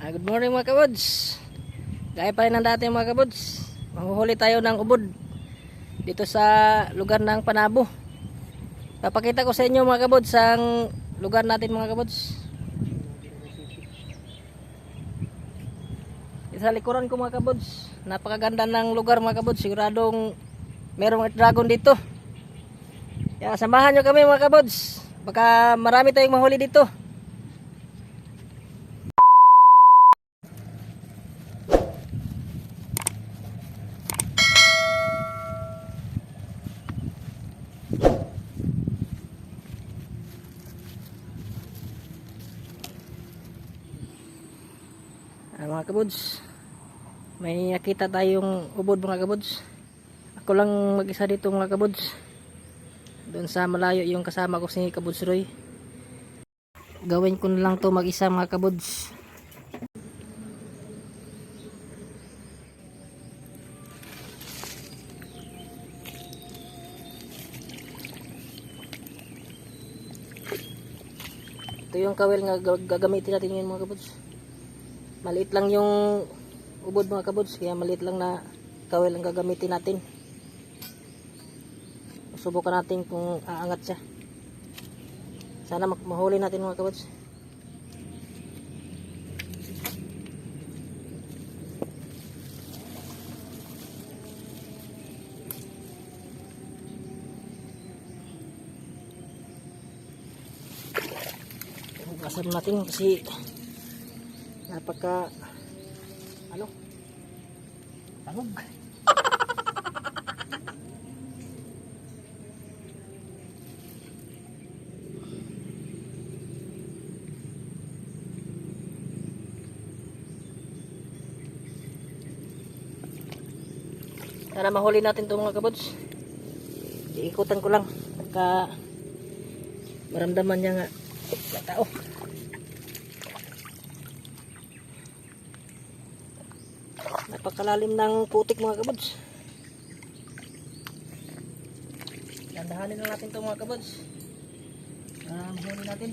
Good morning mga kabuds. Gaya pa rin ng dati mga kabuds. Mahuhuli tayo ng ubod dito sa lugar ng Panabo. Papakita ko sa inyo mga kabuds ang lugar natin mga kabuds. Sa likuran ko mga kabuds, napakaganda ng lugar mga kabuds. Siguradong merong dragon dito. Kaya samahan nyo kami mga kabuds. Baka marami tayong mahuli dito. Mga kabuds, may nakita tayong ubod mga kabuds. Ako lang mag-isa dito mga kabuds. Doon sa malayo yung kasama ko si Kabuds Roy. Gawin ko na lang to mag-isa mga kabuds. Ito yung kawel nga gagamitin natin ngayon mga kabuds. Maliit lang yung ubod mga kabuds, kaya maliit lang na kawel ang gagamitin natin. Subukan natin kung aangat siya. Sana mahuli natin mga kabuds. Hugasan natin kasi napaka tangog. Sana mahuli natin ito mga kabuds. Iikutan ko lang pagka maramdaman niya nga may tao. Napakalalim ng putik mga kabuds. Dandahanin lang natin ito mga kabuds. Mahuli natin.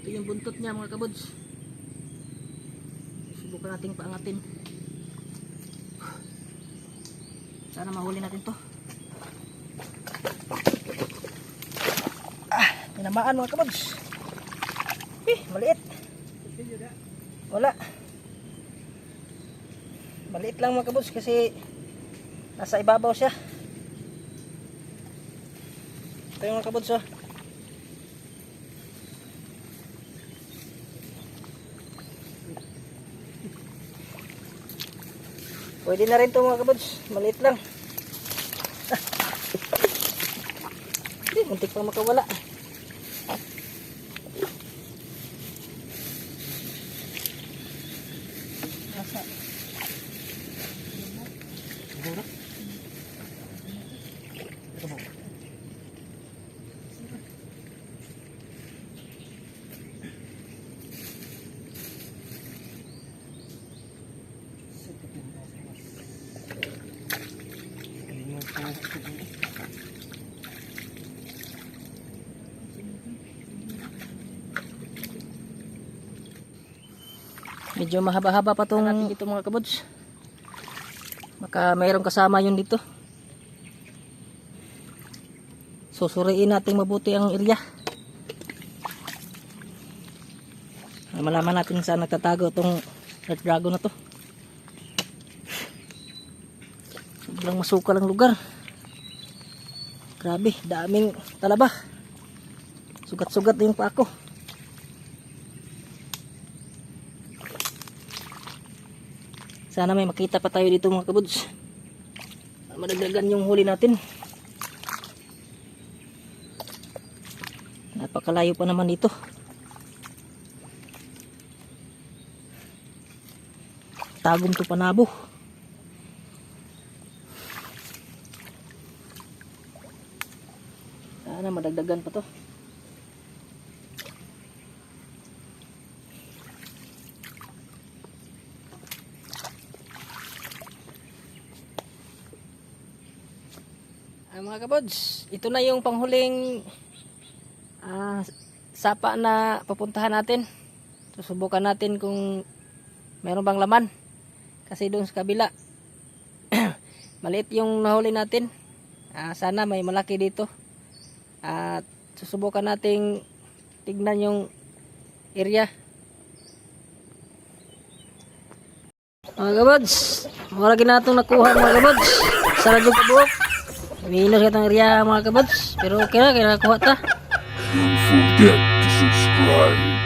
Ito yung buntot niya mga kabuds. Subukan natin paangatin. Sana mahuli natin to. Tinamaan mga kabuds. Maliit. Wala. Maliit lang mga kabuds kasi nasa ibabaw siya. Ito yung mga kabuds oh. Pwede na rin ito mga kabuds. Maliit lang. Muntik pang makawala. Asa? Siguro? Ito mo. Medyo mahaba-haba pa tong dito mga kabuds. Maka mayroong kasama yun dito. Susuriin natin mabuti ang area. Malaman natin saan nagtatago tong red dragon na to. Sobrang masukal ang lugar. Grabe, daming talaba. Sugat-sugat na yung paa ko. Sana may makita pa tayo dito mga kabuds. Madagdagan yung huli natin. Napakalayo pa naman dito. tagom to panabo. Sana madagdagan pa to. Mga kabods, ito na yung panghuling sapa na papuntahan natin. Susubukan natin kung meron bang laman. Kasi doon sa kabila, maliit yung nahuli natin. Sana may malaki dito. At susubukan nating tignan yung area. Mga kabods, wala ginatong nakuha mga kabods. Sa radyo kabuok. Minus itong area mga kabods. Pero okay na, kaya nakuha ta. Don't forget to subscribe.